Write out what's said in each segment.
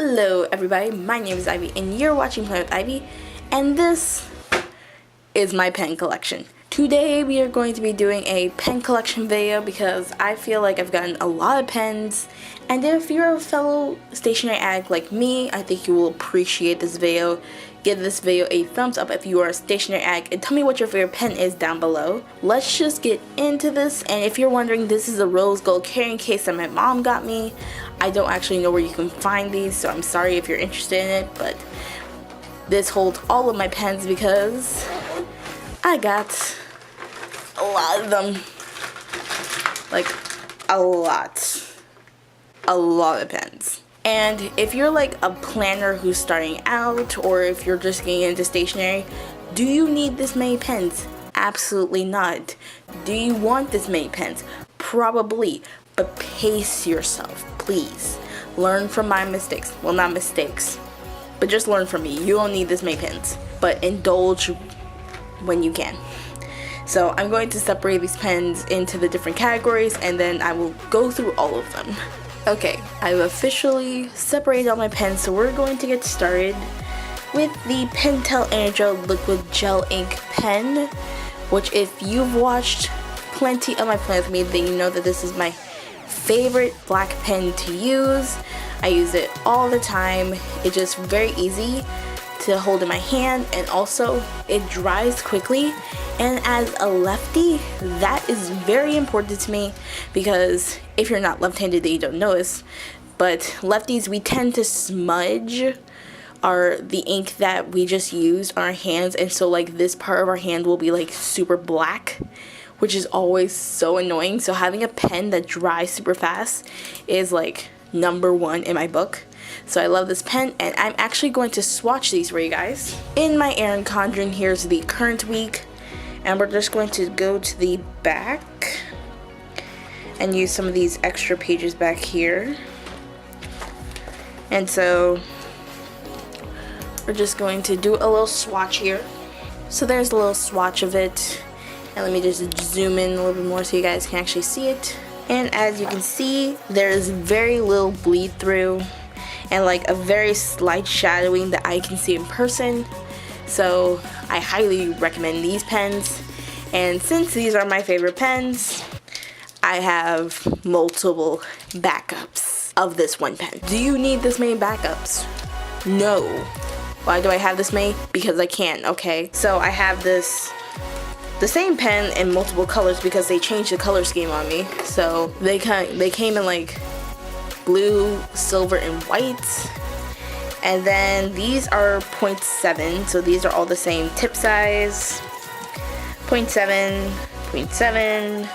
Hello everybody, my name is Ivy and you're watching Play with Ivy, and this is my pen collection. Today we are going to be doing a pen collection video because I feel like I've gotten a lot of pens, and if you're a fellow stationery addict like me, I think you will appreciate this video. Give this video a thumbs up if you are a stationery addict and tell me what your favorite pen is down below. Let's just get into this, and if you're wondering, this is a rose gold carrying case that my mom got me. I don't actually know where you can find these, so I'm sorry if you're interested in it, but this holds all of my pens because I got a lot of them. Like, a lot of pens. And if you're like a planner who's starting out, or if you're just getting into stationery, do you need this many pens? Absolutely not. Do you want this many pens? Probably. But pace yourself, please. Learn from my mistakes. Well, not mistakes, but just learn from me. You don't need this many pens, but indulge when you can. So I'm going to separate these pens into the different categories, and then I will go through all of them. Okay, I've officially separated all my pens, so we're going to get started with the Pentel Energel Liquid Gel Ink Pen, which if you've watched plenty of my plans with me, then you know that this is my favorite black pen to use. I use it all the time. It's just very easy to hold in my hand, and also it dries quickly. And as a lefty, that is very important to me, because if you're not left-handed, then you don't notice, but lefties, we tend to smudge the ink that we just used on our hands, and so like this part of our hand will be like super black, which is always so annoying. So having a pen that dries super fast is like #1 in my book. So I love this pen, and I'm actually going to swatch these for you guys. In my Erin Condren, here's the current week, and we're just going to go to the back and use some of these extra pages back here. And so we're just going to do a little swatch here. So there's a little swatch of it, and let me just zoom in a little bit more so you guys can actually see it. And as you can see, there's very little bleed through and like a very slight shadowing that I can see in person. So I highly recommend these pens, and since these are my favorite pens, I have multiple backups of this one pen. Do you need this many backups? No. Why do I have this many? Because I can, okay? So I have the same pen in multiple colors because they changed the color scheme on me. So they came in like blue, silver, and white. And then these are 0.7, so these are all the same tip size. 0.7, 0.7,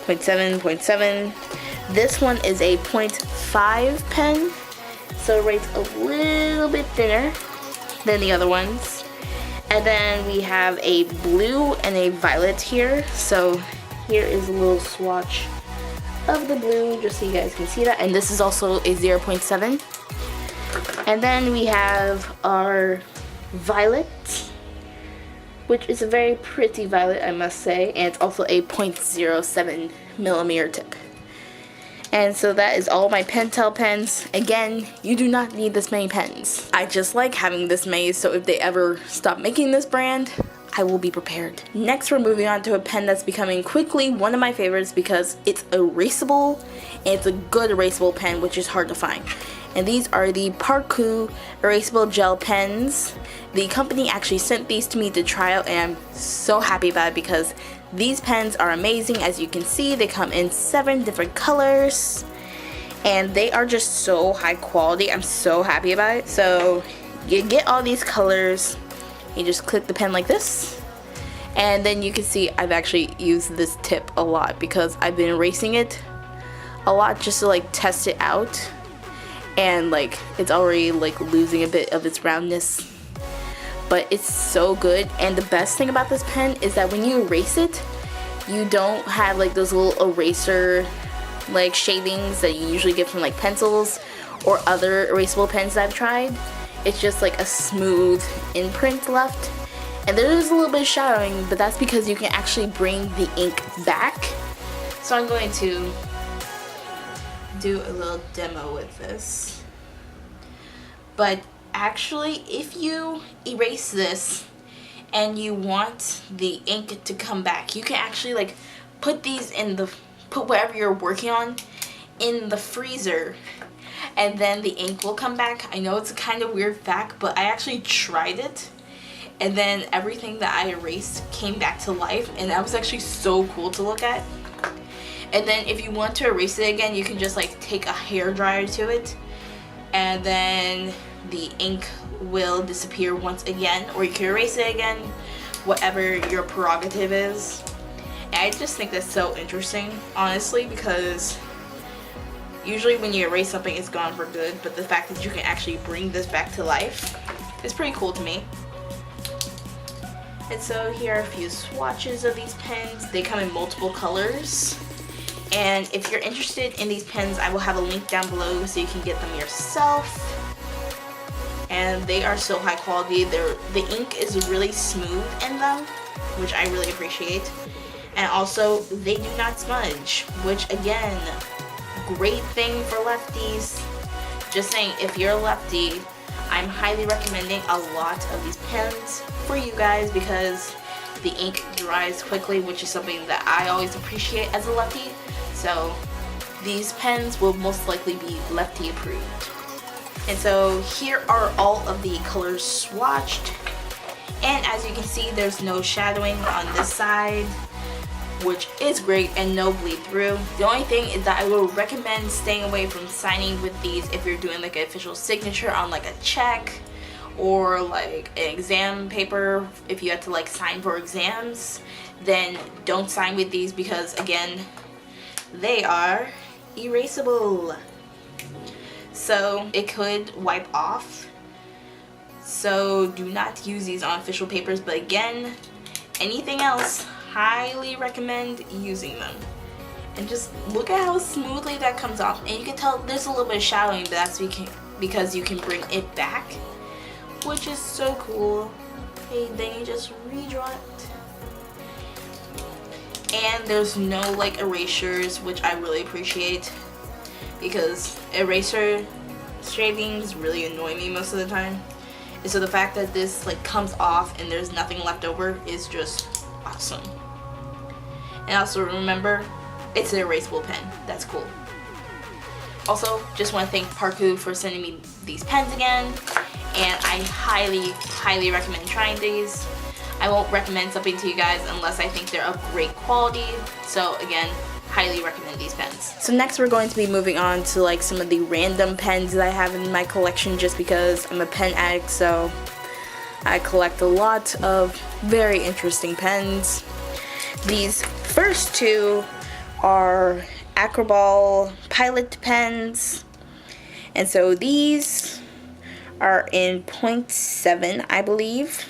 0.7, 0.7. This one is a 0.5 pen, so it rates a little bit thinner than the other ones. And then we have a blue and a violet here. So here is a little swatch of the blue, just so you guys can see that. And this is also a 0.7. And then we have our violet, which is a very pretty violet, I must say, and it's also a 0.07 millimeter tip. And so that is all my Pentel pens. Again, you do not need this many pens. I just like having this many, so if they ever stop making this brand, I will be prepared. Next, we're moving on to a pen that's becoming quickly one of my favorites because it's erasable, and it's a good erasable pen, which is hard to find. And these are the Parkoo Erasable Gel Pens. The company actually sent these to me to try out, and I'm so happy about it because these pens are amazing. As you can see, they come in 7 different colors, and they are just so high quality. I'm so happy about it. So you get all these colors, you just click the pen like this, and then you can see I've actually used this tip a lot because I've been erasing it a lot just to like test it out. And like it's already like losing a bit of its roundness, but it's so good. And the best thing about this pen is that when you erase it, you don't have like those little eraser like shavings that you usually get from like pencils or other erasable pens that I've tried. It's just like a smooth imprint left, and there's a little bit of shadowing, but that's because you can actually bring the ink back. So I'm going to do a little demo with this. But actually, if you erase this and you want the ink to come back, you can actually like put these in the, put whatever you're working on in the freezer, and then the ink will come back. I know it's a kind of weird fact, but I actually tried it, and then everything that I erased came back to life, and that was actually so cool to look at. And then if you want to erase it again, you can just like take a hairdryer to it, and then the ink will disappear once again, or you can erase it again, whatever your prerogative is. And I just think that's so interesting, honestly, because usually when you erase something, it's gone for good, but the fact that you can actually bring this back to life is pretty cool to me. And so here are a few swatches of these pens. They come in multiple colors. And if you're interested in these pens, I will have a link down below so you can get them yourself. And they are so high quality. The ink is really smooth in them, which I really appreciate. And also, they do not smudge, which again, great thing for lefties. Just saying, if you're a lefty, I'm highly recommending a lot of these pens for you guys because the ink dries quickly, which is something that I always appreciate as a lefty. So these pens will most likely be lefty approved. And so here are all of the colors swatched. And as you can see, there's no shadowing on this side, which is great, and no bleed through. The only thing is that I will recommend staying away from signing with these if you're doing like an official signature on like a check or like an exam paper. If you have to like sign for exams, then don't sign with these because again, they are erasable. So it could wipe off. So do not use these on official papers, but again, anything else, highly recommend using them. And just look at how smoothly that comes off. And you can tell there's a little bit of shadowing, but that's because you can bring it back, which is so cool. Okay, then you just redraw it. And there's no like erasures, which I really appreciate because eraser shavings really annoy me most of the time. And so the fact that this like comes off and there's nothing left over is just awesome. And also remember, it's an erasable pen. That's cool. Also, just want to thank Parkoo for sending me these pens again, and I highly recommend trying these. I won't recommend something to you guys unless I think they're of great quality. So again, highly recommend these pens. So next we're going to be moving on to like some of the random pens that I have in my collection just because I'm a pen addict, so I collect a lot of very interesting pens. These first two are Acroball Pilot pens, and so these are in 0.7 I believe,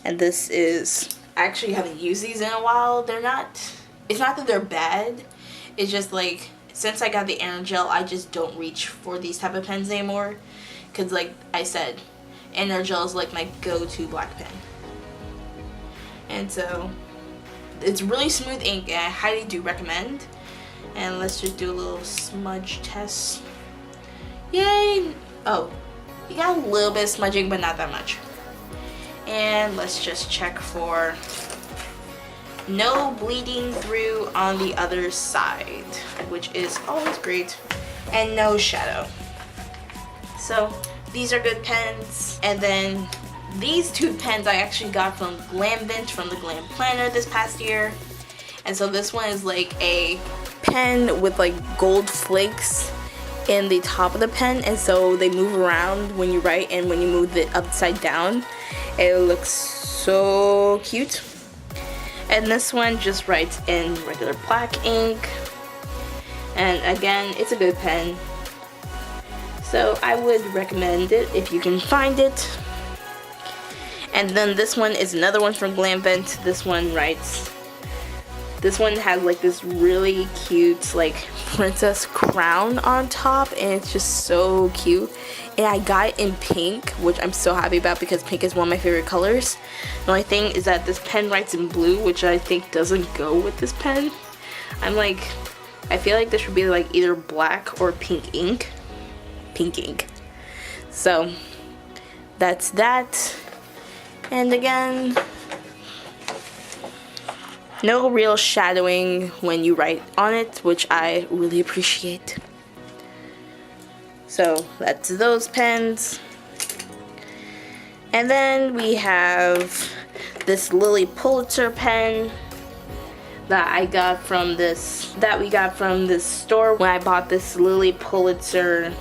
and this is, I actually haven't used these in a while. It's not that they're bad, it's just like since I got the Energel, I just don't reach for these type of pens anymore because like I said, Energel is like my go-to black pen. And so it's really smooth ink and I highly do recommend. And let's just do a little smudge test. Yay! Oh, you got a little bit of smudging, but not that much. And let's just check for no bleeding through on the other side, which is always great, and no shadow. So these are good pens. And then these two pens I actually got from Glamvent from the Glam Planner this past year. And so this one is like a pen with like gold flakes in the top of the pen, and so they move around when you write, and when you move it upside down it looks so cute. And this one just writes in regular black ink, and again, it's a good pen, so I would recommend it if you can find it. And then this one is another one from Glamvent. This one has like this really cute like princess crown on top, and it's just so cute. And I got it in pink, which I'm so happy about because pink is one of my favorite colors. The only thing is that this pen writes in blue, which I think doesn't go with this pen. I feel like this should be like either black or pink ink. So that's that. And again, no real shadowing when you write on it, which I really appreciate. So that's those pens. And then we have this Lily Pulitzer pen that we got from this store when I bought this Lily Pulitzer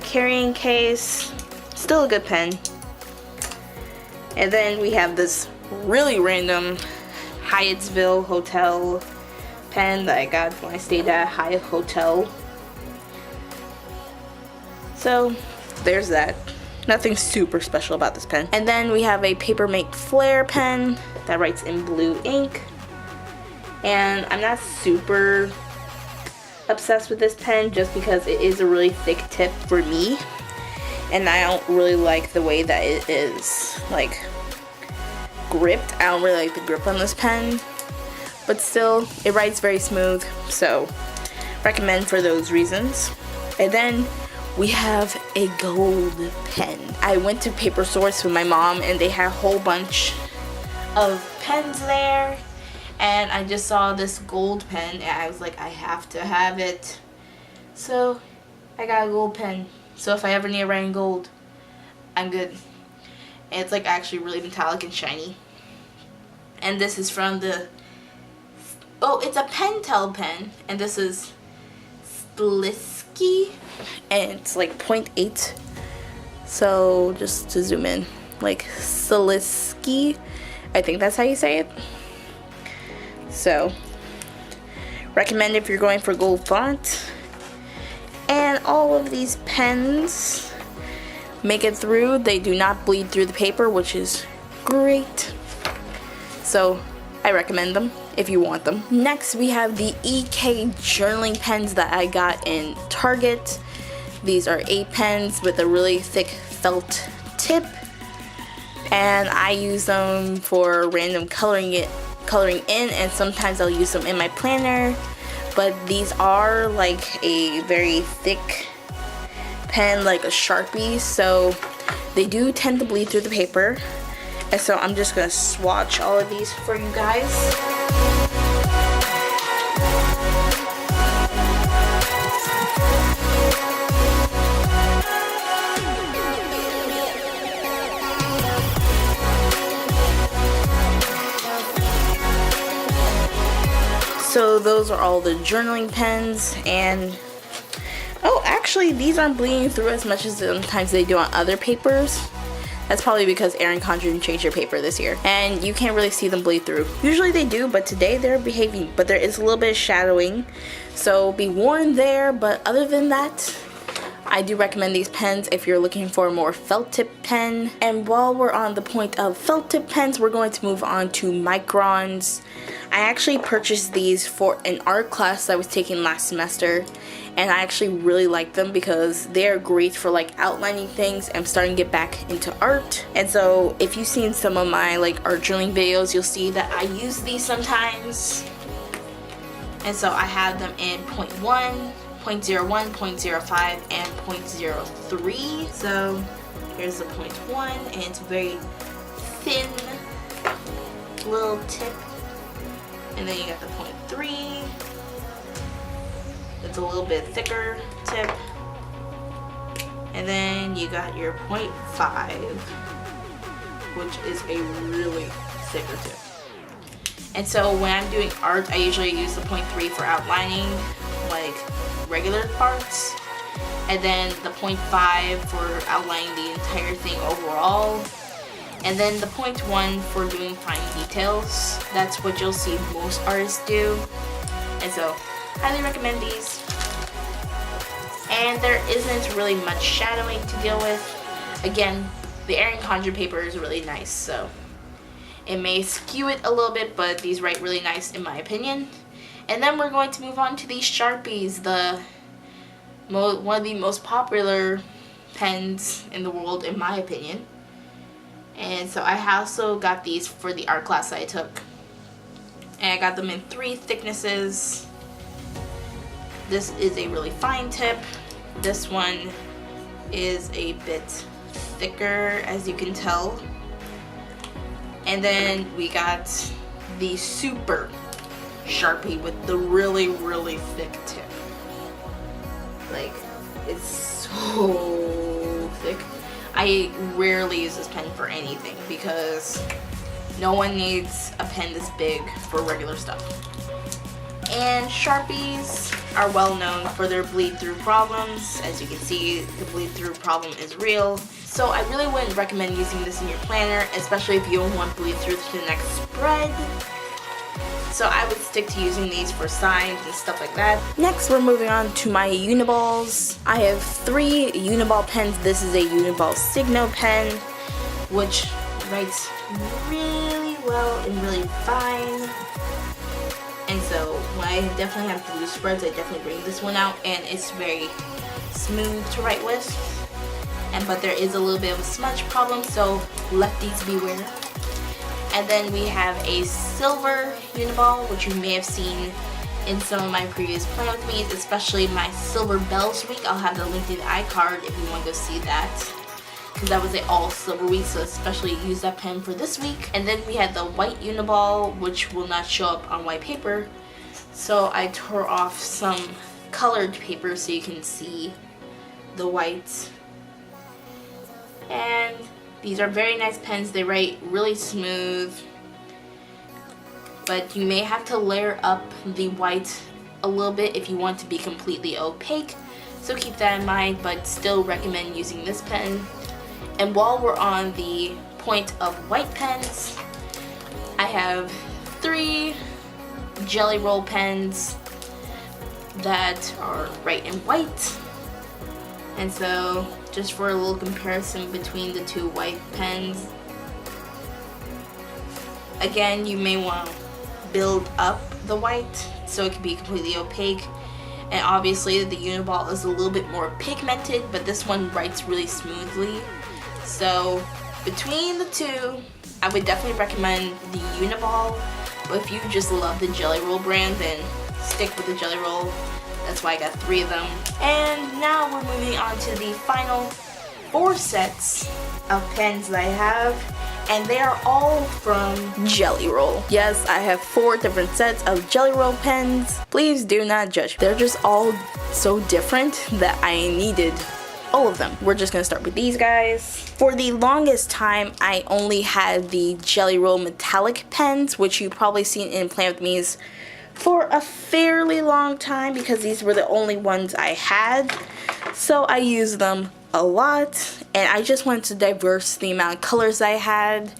carrying case. Still a good pen. And then we have this really random Hyattsville Hotel pen that I got when I stayed at Hyatt Hotel. So there's that. Nothing super special about this pen. And then we have a Papermate Flare pen that writes in blue ink. And I'm not super obsessed with this pen just because it is a really thick tip for me. And I don't really like the way that it is like gripped. I don't really like the grip on this pen. But still, it writes very smooth. So recommend for those reasons. And then we have a gold pen. I went to Paper Source with my mom and they had a whole bunch of pens there. And I just saw this gold pen and I was like, I have to have it. So I got a gold pen. So if I ever need to write in gold, I'm good. And it's like actually really metallic and shiny. And this is from the, oh, it's a Pentel pen. And this is Slisky. And it's like 0.8. So just to zoom in, like Slisky. I think that's how you say it. So recommend if you're going for gold font. And all of these pens make it through. They do not bleed through the paper, which is great. So I recommend them if you want them. Next we have the EK journaling pens that I got in Target. These are 8 pens with a really thick felt tip. And I use them for random coloring in, and sometimes I'll use them in my planner. But these are like a very thick pen, like a Sharpie, so they do tend to bleed through the paper. And so I'm just gonna swatch all of these for you guys. So those are all the journaling pens, and oh, actually these aren't bleeding through as much as sometimes they do on other papers. That's probably because Erin Condren changed her paper this year, and you can't really see them bleed through. Usually they do, but today they're behaving, but there is a little bit of shadowing, so be warned there. But other than that, I do recommend these pens if you're looking for a more felt tip pen. And while we're on the point of felt tip pens, we're going to move on to microns. I actually purchased these for an art class I was taking last semester, and I actually really like them because they're great for like outlining things. I'm starting to get back into art, and so if you've seen some of my like art journaling videos, you'll see that I use these sometimes. And so I have them in 0.1, 0.01, 0.05, and 0.03. So here's the 0.1, and it's a very thin little tip. And then you got the 0.3. It's a little bit thicker tip. And then you got your 0.5, which is a really thicker tip. And so when I'm doing art, I usually use the 0.3 for outlining like regular parts, and then the 0.5 for outlining the entire thing overall, and then the 0.1 for doing fine details. That's what you'll see most artists do, and so highly recommend these. And there isn't really much shadowing to deal with. Again, the Erin Condren paper is really nice, so it may skew it a little bit, but these write really nice in my opinion. And then we're going to move on to these Sharpies, one of the most popular pens in the world in my opinion. And so I also got these for the art class I took. And I got them in 3 thicknesses. This is a really fine tip. This one is a bit thicker, as you can tell. And then we got the super Sharpie with the really, really thick tip. Like, it's so thick. I rarely use this pen for anything because no one needs a pen this big for regular stuff. And Sharpies are well known for their bleed through problems. As you can see, the bleed through problem is real. So I really wouldn't recommend using this in your planner, especially if you don't want bleed through to the next spread. So I would stick to using these for signs and stuff like that. Next, we're moving on to my Uniballs. I have 3 Uniball pens. This is a Uniball Signo pen, which writes really well and really fine. And so when I definitely have blue spreads, I definitely bring this one out, and it's very smooth to write with. But there is a little bit of a smudge problem, so lefties beware. And then we have a silver Uniball, which you may have seen in some of my previous Plan With Me's, especially my Silver Bells week. I'll have the link in the iCard if you want to go see that, because that was an all silver week, so especially use that pen for this week. And then we had the white Uniball, which will not show up on white paper, so I tore off some colored paper so you can see the white. And these are very nice pens. They write really smooth, but you may have to layer up the white a little bit if you want to be completely opaque, so keep that in mind, but still recommend using this pen. And while we're on the point of white pens, I have 3 Jelly Roll pens that are right in white. And so just for a little comparison between the 2 white pens, again, you may want to build up the white so it can be completely opaque. And obviously the Uniball is a little bit more pigmented, but this one writes really smoothly. So between the 2, I would definitely recommend the Uniball, but if you just love the Jelly Roll brand, then stick with the Jelly Roll. That's why I got 3 of them. And now we're moving on to the final 4 sets of pens that I have, and they are all from Jelly Roll. Yes, I have 4 different sets of Jelly Roll pens. Please do not judge. They're just all so different that I needed all of them. We're just gonna start with these guys. For the longest time, I only had the Jelly Roll metallic pens, which you've probably seen in Plan With Me's for a fairly long time because these were the only ones I had. So I used them a lot, and I just wanted to diverse the amount of colors I had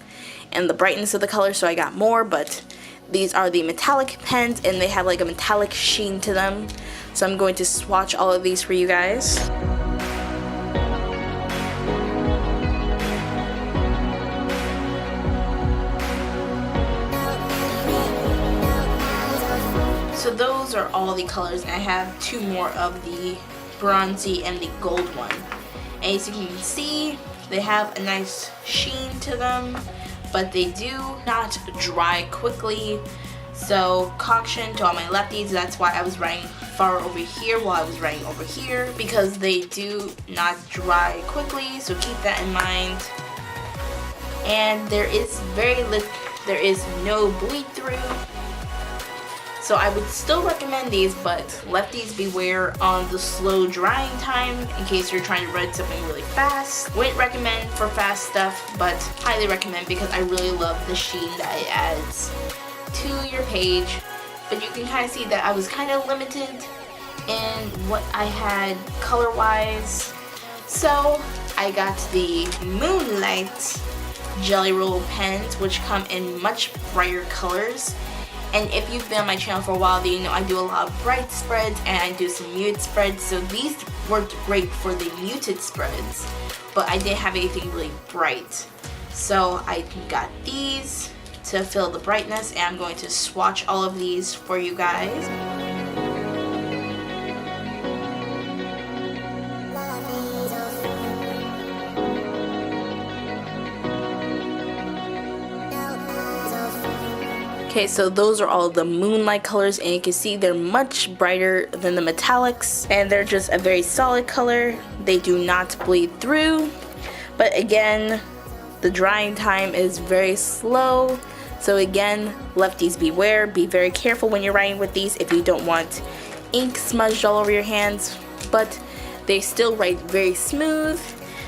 and the brightness of the colors, so I got more. But these are the metallic pens, and they have like a metallic sheen to them. So I'm going to swatch all of these for you guys. So those are all the colors, and I have 2 more of the bronzy and the gold one. And as you can see, they have a nice sheen to them, but they do not dry quickly. So caution to all my lefties, that's why I was writing far over here while I was writing over here, because they do not dry quickly, so keep that in mind. And there is no bleed through. So I would still recommend these, but lefties beware on the slow drying time in case you're trying to write something really fast. Wouldn't recommend for fast stuff, but highly recommend because I really love the sheen that it adds to your page. But you can kind of see that I was kind of limited in what I had color-wise. So I got the Moonlight Jelly Roll pens, which come in much brighter colors. And if you've been on my channel for a while, then you know I do a lot of bright spreads and I do some muted spreads. So these worked great for the muted spreads, but I didn't have anything really bright. So I got these to fill the brightness, and I'm going to swatch all of these for you guys. Okay, so those are all the moonlight colors, and you can see they're much brighter than the metallics, and they're just a very solid color. They do not bleed through, but again, the drying time is very slow. So again, lefties beware. Be very careful when you're writing with these if you don't want ink smudged all over your hands, but they still write very smooth.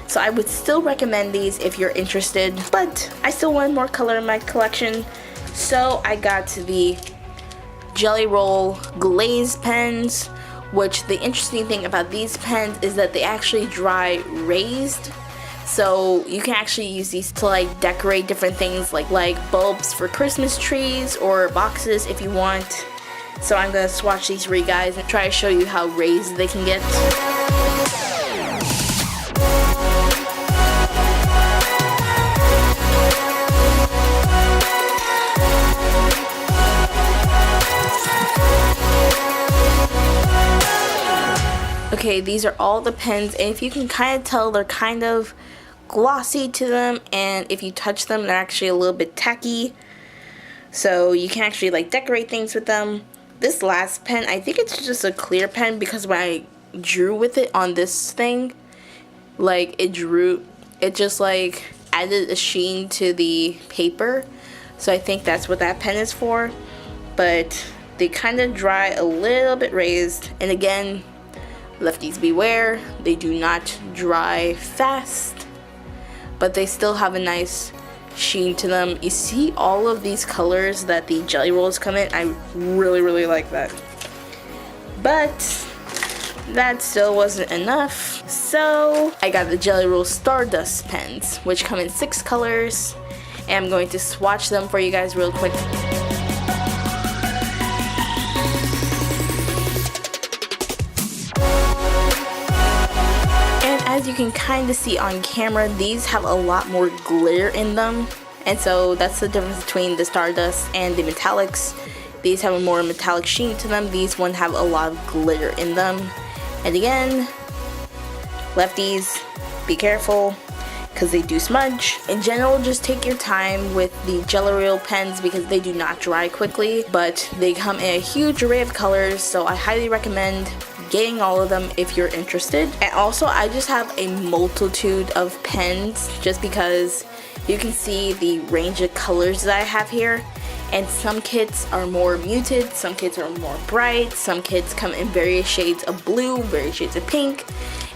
So I would still recommend these if you're interested, but I still wanted more color in my collection. So I got the Jelly Roll glazed pens, which the interesting thing about these pens is that they actually dry raised. So you can actually use these to like decorate different things like bulbs for Christmas trees or boxes if you want. So I'm gonna swatch these for you guys and try to show you how raised they can get. Okay, these are all the pens, and if you can kind of tell, they're kind of glossy to them, and if you touch them, they're actually a little bit tacky. So you can actually like decorate things with them. This last pen, I think it's just a clear pen because when I drew with it on this thing, like it just like added a sheen to the paper. So I think that's what that pen is for. But they kind of dry a little bit raised, and again, lefties beware, they do not dry fast, but they still have a nice sheen to them. You see all of these colors that the jelly rolls come in? I really like that. But that still wasn't enough, so I got the Jelly Roll Stardust pens, which come in 6 colors, and I'm going to swatch them for you guys real quick. As you can kind of see on camera, these have a lot more glitter in them, and so that's the difference between the Stardust and the metallics. These have a more metallic sheen to them. These ones have a lot of glitter in them. And again, lefties, be careful because they do smudge. In general, just take your time with the Jelly Roll pens because they do not dry quickly, but they come in a huge array of colors, so I highly recommend getting all of them if you're interested. And also, I just have a multitude of pens just because you can see the range of colors that I have here, and some kits are more muted, some kits are more bright, some kits come in various shades of blue, various shades of pink,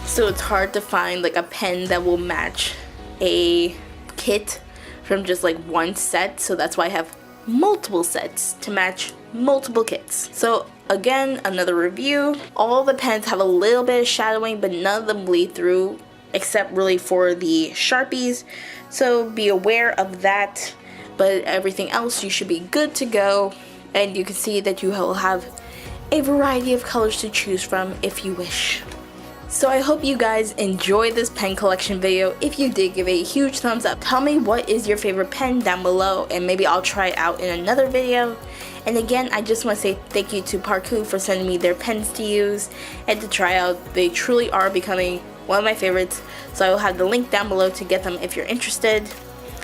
so it's hard to find like a pen that will match a kit from just like one set. So that's why I have multiple sets to match multiple kits. So again, another review. All the pens have a little bit of shadowing, but none of them bleed through except really for the Sharpies. So be aware of that, but everything else you should be good to go. And you can see that you will have a variety of colors to choose from if you wish. So I hope you guys enjoyed this pen collection video. If you did, give it a huge thumbs up. Tell me what is your favorite pen down below, and maybe I'll try it out in another video. And again, I just want to say thank you to Parkoo for sending me their pens to use and to try out. They truly are becoming one of my favorites, so I will have the link down below to get them if you're interested.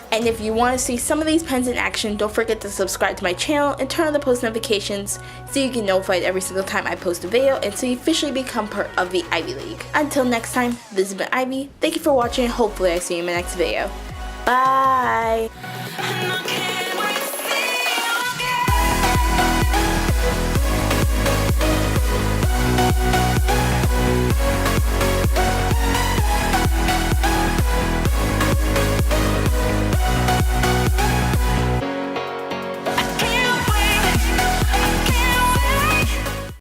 And if you want to see some of these pens in action, don't forget to subscribe to my channel and turn on the post notifications so you get notified every single time I post a video, and so you officially become part of the Ivy League. Until next time, this has been Ivy. Thank you for watching. Hopefully I see you in my next video. Bye!